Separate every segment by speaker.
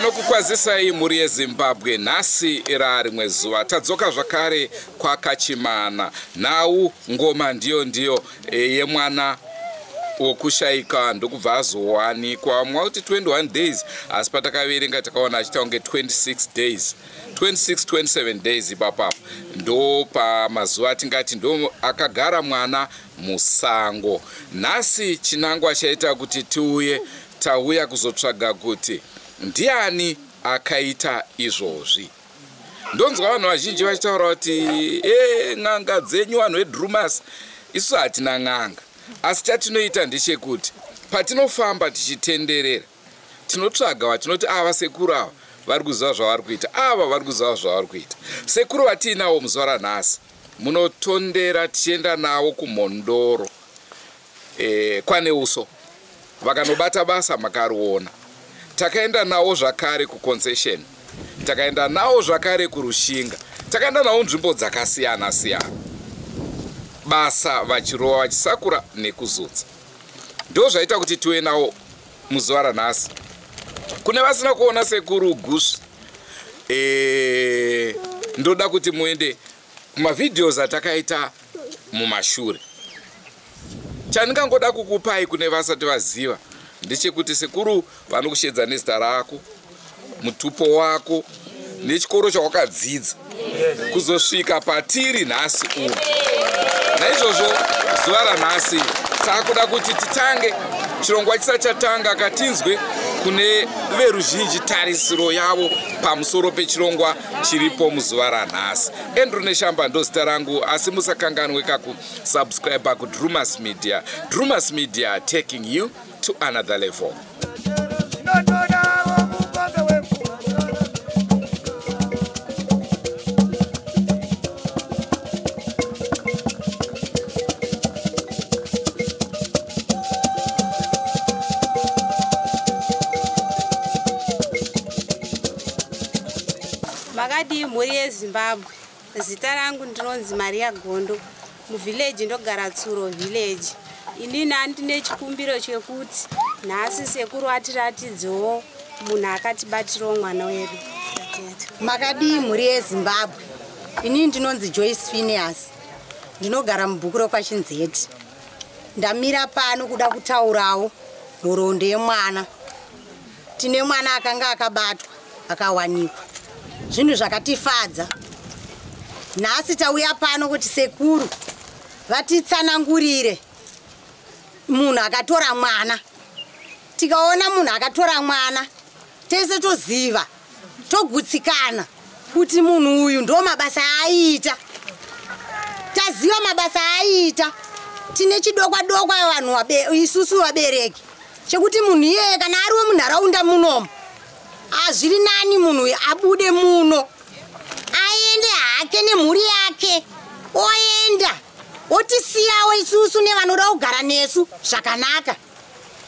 Speaker 1: Tinokukwazisai muri yeZimbabwe nhasi rimwe zuva tadzoka zvakare kwaKachimana. Nhau ngoma ndiyo yemwana wokushayika ndokubva azowanikwa mwauti 21 days asi patakaverenga takaona achita kunge 26 days 27 days ipapo ndo pamazuva tingati ndo akagara mwana musango. Nhasi chinangwa chaita kuti tauya kuzotsvaga kuti ndiani akaita izvozvi. Ndonzwa vanhu vazhinji vachitaura kuti n'anga dzenyu vanhu veDrumas, isu hatina n'anga. Asi chatinoita ndechekuti patinofamba tichitenderera tinotsvaga vatinoti ava sekuru ava vari kuziva zvavari kuita, ava vari kuziva zvavari kuita. Sekuru vatiinawo muzuva ranhasi munotondera tichienda navo kumhondoro kwaNeuso, vakanobata basa makariona. Takaenda nawo zvakare kuConcession, takaenda nawo zvakare kuRushinga, takaenda nawo nzvimbo dzakasiyana siyana. Basa vachirova vachisakura nekuzudza. Ndo zvaita kuti tuwe nawo muzuva ranhasi. Kune vasina kuona sekuru Gusvi, ndoda kuti muende kumavidheos atakaita mumashure. Chandingangoda kukupai kune vasati vaziva ndechekuti sekuru vanokushedza nezita rako, mutupo wako nechikoro chawakadzidza kuzosvika patiri nhasi uno. Naizvozvo zuva ranhasi takuda kuti titange chirongwa chisati chatanga katinzwe kune veruzhinji tarisiro yavo pamusoro pechirongwa chiripo muzuva ranhasi. Andrew Neshamba ndo zita rangu, asi musakanganwe kakusubscribe kuDrumas Media. Drumas Media, taking you to another level.
Speaker 2: Makadi muri yeZimbabwe. Zita rangu ndinonzi Maria Gondo, muvillage ndogara Tsuro village. Inini ndine chikumbiro chekuti nhasi sekuru atiratidzewo munhu akatibatirawo mwana wedu.
Speaker 3: Makadi muri yeZimbabwe. Inini ndinonzi Joyce Phineas, ndinogara mubhukuro kwaChinzeti. Ndamira pano kuda kutaurawo nhoroondo yemwana. Tine mwana akanga akabatwa akawanikwa. Zvinhu zvakatifadza. Nhasi tauya pano kuti sekuru vatitsanangurire munhu akatora mwana. Tikaona munhu akatora mwana tese toziva, togutsikana kuti munhu uyu ndo mabasa aita. Taziva mabasa aita. Tine chidokwa-dokwa vanhu isusu vabereki chekuti munhu iyeye kana ariwo munharaunda munomu zviri nani munhu abude muno aende hake nemhuri yake, oenda otisiyawo isusu nevanoda kugara nesu zvakanaka.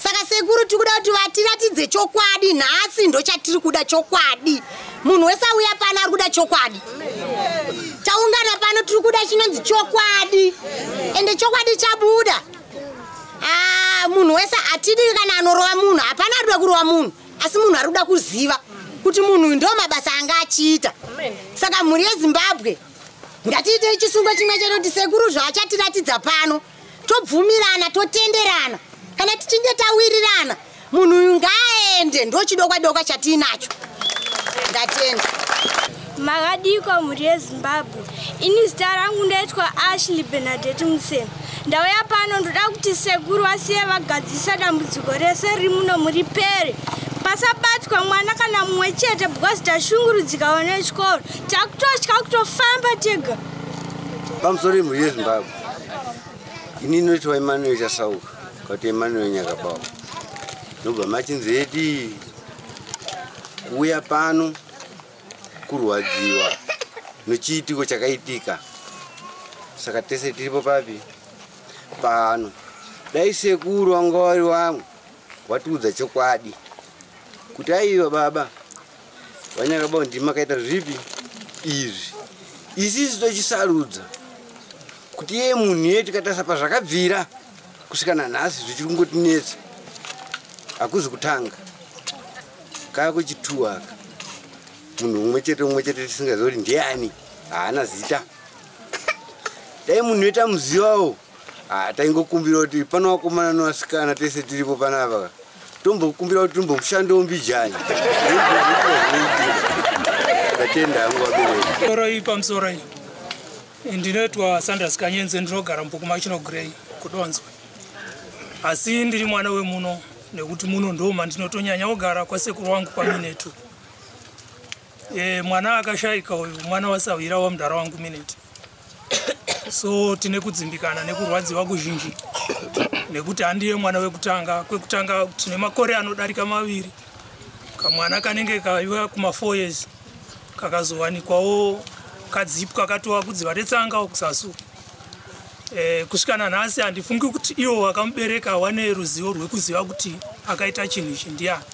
Speaker 3: Saka sekuru tikuda kuti vatiratidze chokwadi. Nhasi ndo chatiri kuda chokwadi. Munhu wese auya pano ari kuda chokwadi. Taungana pano tiri kuda chinonzi chokwadi, ende chokwadi chabuda. Munhu wese atidi kana anorova munhu, hapana arikuda kurova munhu, asi munhu arikuda kuziva kuti munhu ndo mabasa anga achiita. Saka mhuri yeZimbabwe ngatiite chisungo chimwe chete kuti sekuru zvaachatiratidza pano tobvumirana, totenderana. Kana tichinge tawirirana munhu uyu ngaaende, ndo chidokwa-dokwa chatinacho. Ndatenda.
Speaker 4: Makadiko mhuri yeZimbabwe. Ini zita rangu ndaitwa Ashley Bernadette Museni. Ndauya pano ndoda kuti sekuru asiye vagadzisa dambudziko rese riri muno muripere. Pasabatwa mwana kana mumwe chete because tashungurudzikawo nechikoro. Takutotya kutofamba tega.
Speaker 5: Pamusoro mhuri yeZimbabwe. Ini ndinoitwa Emmanuel Chasauka, kuti Emmanuel Nyakabawa. Ndobva maChinzeti kuuya pano kurwadziwa nechiitiko chakaitika. Saka tese tiripo papi pano. Dai sekuru wanga wari wamwe watiudza chokwadi kuti aiwa baba Wanyakabawa ndimi makaita zvipi izvi. Isisi tochisarudza kuti iye munhu yetu katasa pazvakabvira kusvika nanhasi zvichiri kungotinetsa. Hakuzi kutanga. kakuchituaka munhu umwe chete tisingaziva kuti ndiani haana zita dai munhu ita muzivawo taingokumbira kuti pano vakomana nevasikana tese tiripo panapa tombokumbira kuti tombomushandawo mbijani ndatenda hangu vabereki
Speaker 6: soroi pamusoro iyi ndinoitwa Sanders Kanyenze ndinogara mubhukuma Grey kudonzwa asi ndiri mwana wemuno nekuti muno ndo mandinotonyanya kugara kwasekuru wangu kwaMinetu mwana akashaika uyu mwana wasawira wamudhara wangu Mineti so tine kudzimbikana nekurwadziwa kuzhinji nekuti handiye mwana wekutanga kwekutanga tine makore anodarika 2 kamwana kanenge kaiwa kuma4 years kakazowanikwawo kadzipu kakatova kudziva retsanga kusasu kusvikana nhasi handifungi kuti iwo vakamubereka wane ruzivo rwekuziva kuti akaita chinhu ichi ndiani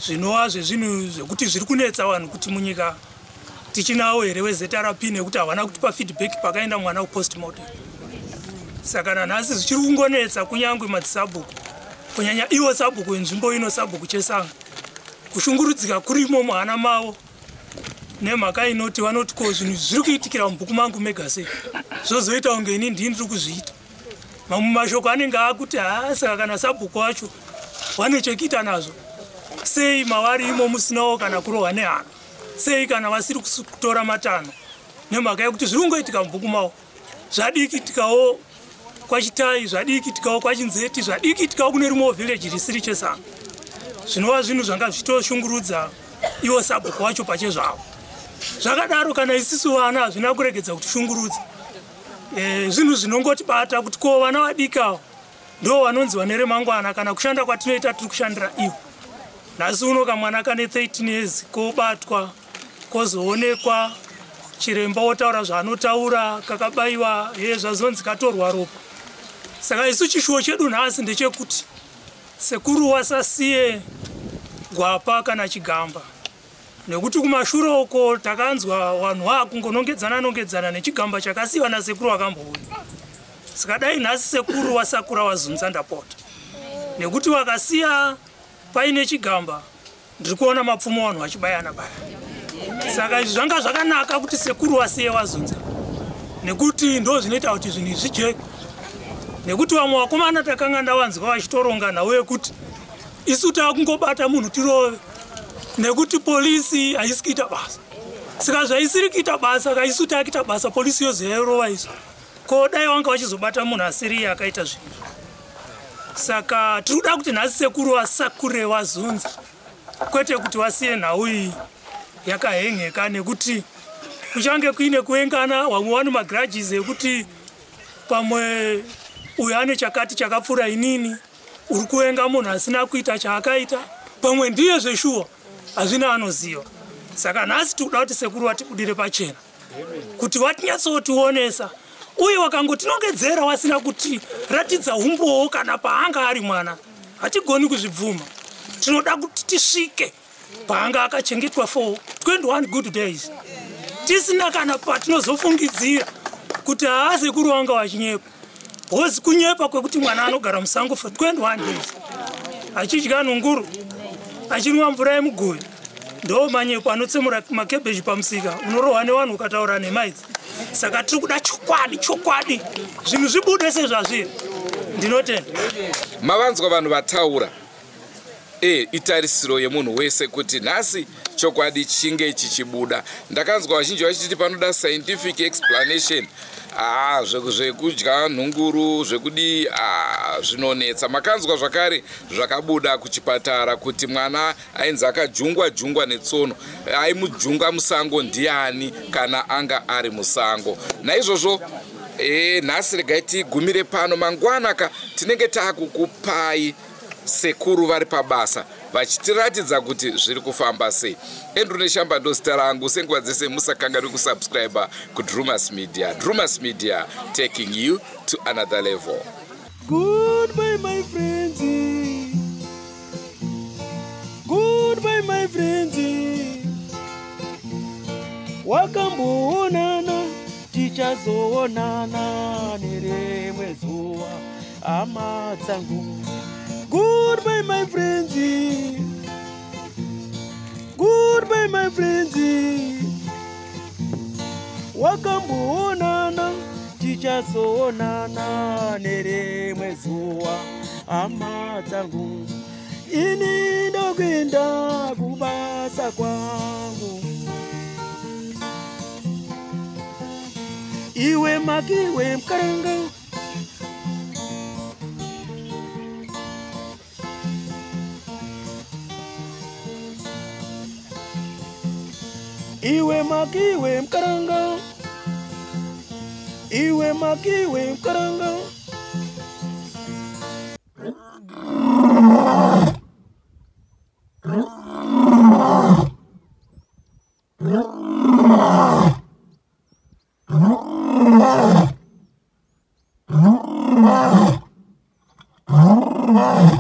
Speaker 6: zvinova zvezvinhu zvekuti zviri kunetsa vanhu kuti munyika tichinawo here weZRP nekuti havana kutipa feedback pakaenda mwana kupostmortem saka nanhasi zvichiri kungonetsa kunyangwe madzisabhuku kunyanya iwo sabhuku enzvimbo ino sabhuku chesanga kushungurudzika kurimo muhana mavo nemhaka inoti vanoti ko zvinhu zviri kuitikira mubhuku mangu mega sei zvozoita kunge ini ndini ndiri kuzviita mamwe mashoko anenge akuti saka kana sabhuku wacho wane chekuita nazvo sei mavari imo musinawo kana kurohwa nehana sei kana vasiri kutora matanho nemhaka yekuti zviri kungoitika mubhuku mavo zvadikiitikawo kwaChitai zvadikiitikawo kwaChinzeti zvadikiitikawo kune rimwewo village risiri chesanga zvinova zvinhu zvanga zvichitoshungurudza iwo sabhuku wacho pachezvavo zvakadaro kana isusu vana hazvina kuregedza kuti shungurudza zvinhu zvinongotibata kuti ko vana vadikawo ndo vanonzi vane remangwana kana kushanda kwatinoita tiri kushandira ivo nhasi uno kamwana kane 13 years kobatwa kozoonekwa chiremba otaura zvaanotaura kakabayiwa zvazonzi katorwa ropa saka isu chishuwo chedu nhasi ndechekuti sekuru wasasiye gwapa kana chigamba nekuti kumashure uko takanzwa vanhu vakungonongedzana nechigamba chakasiyiwa nasekuru wakambouya saka dai nhasi sekuru wasakura wazunza ndapota nekuti wakasiya paine chigamba ndiri kuona mapfumo vanhu vachibayana saka izvi zvanga zvakanaka kuti sekuru wasiye wazunza nekuti ndo zvinoita kuti zvinhu zvijeke nekuti vamwe vakomana takanga ndavanzwa vachitoronga nhau yekuti isu takungobata munhu tirove nekuti polisi haisi kuita basa saka zvaisiri kuita basa kaisu takuita basa polisi yozoyairova isu ko dai vanga vachizobata munhu asiri akaita zvinhu saka tiri kuda kuti nhasi sekuru vasakure vazunza kwete kuti vasiye nhau iyi yakahengeka nekuti kuchange kuine kuengana vamwe vane magrudges ekuti pamwe uyu ane chakati chakapfuura inini uri kuenga munhu asina kuita chaakaita pamwe ndiye zveshuwa hazvina anoziva saka nhasi tikuda kuti sekuru vatibudire pachena kuti vatinyatsotionesa uye wakangotinongedzera wasina kuti ratidza umbowo kana paanga ari mwana hatigoni kuzvibvuma tinoda kuti tisvike paanga akachengetwa for 21 good days tisina kana patinozofungidzira kuti sekuru wanga wachinyepa hozi kunyepa kwekuti mwana anogara musango for 21 days achidya nhunguru achinwa mvura yemugoyo ndo manyepo anotsemura makebeji pamusika unorohwa nevanhu ukataura nemaidzi saka tiri kuda chokwadi zvinhu zvibude sezvazviri ndinotenda
Speaker 1: mavanzwa vanhu vataura itarisiro yemunhu wese kuti nhasi chokwadi chinge chichibuda ndakanzwa vazhinji vachiti panoda scientific explanation zvekudya nhunguru zvekudii zvinonetsa makanzwa zvakare zvakabuda kuchipatara kuti mwana ainzi akajungwa netsono aimujunga musango ndiani kana anga ari musango naizvozvo nhasi regai tigumire pano mangwanaka tinenge takukupai sekuru vari pabasa vachitiratidza kuti zviri kufamba sei. Andrew Neshamba ndo zita rangu. Senguva dzese musakanganwe kusubscribe kuDrumas Media. Drumas Media, taking you to another level.
Speaker 7: Goodbye my friends. Goodbye my friends. Wakamboonana tichazoonana nerimwe zuva hama dzangu. Goodbye my friends. Goodbye my friends. Wakamboonana tichazoonana nerimwe zuwa hama dzangu. Ini ndokuenda kubasa kwangu. Iwe makiwe mkaranga. Iwe makiwe mkaranga. Iwe makiwe mkaranga.
Speaker 8: Oh,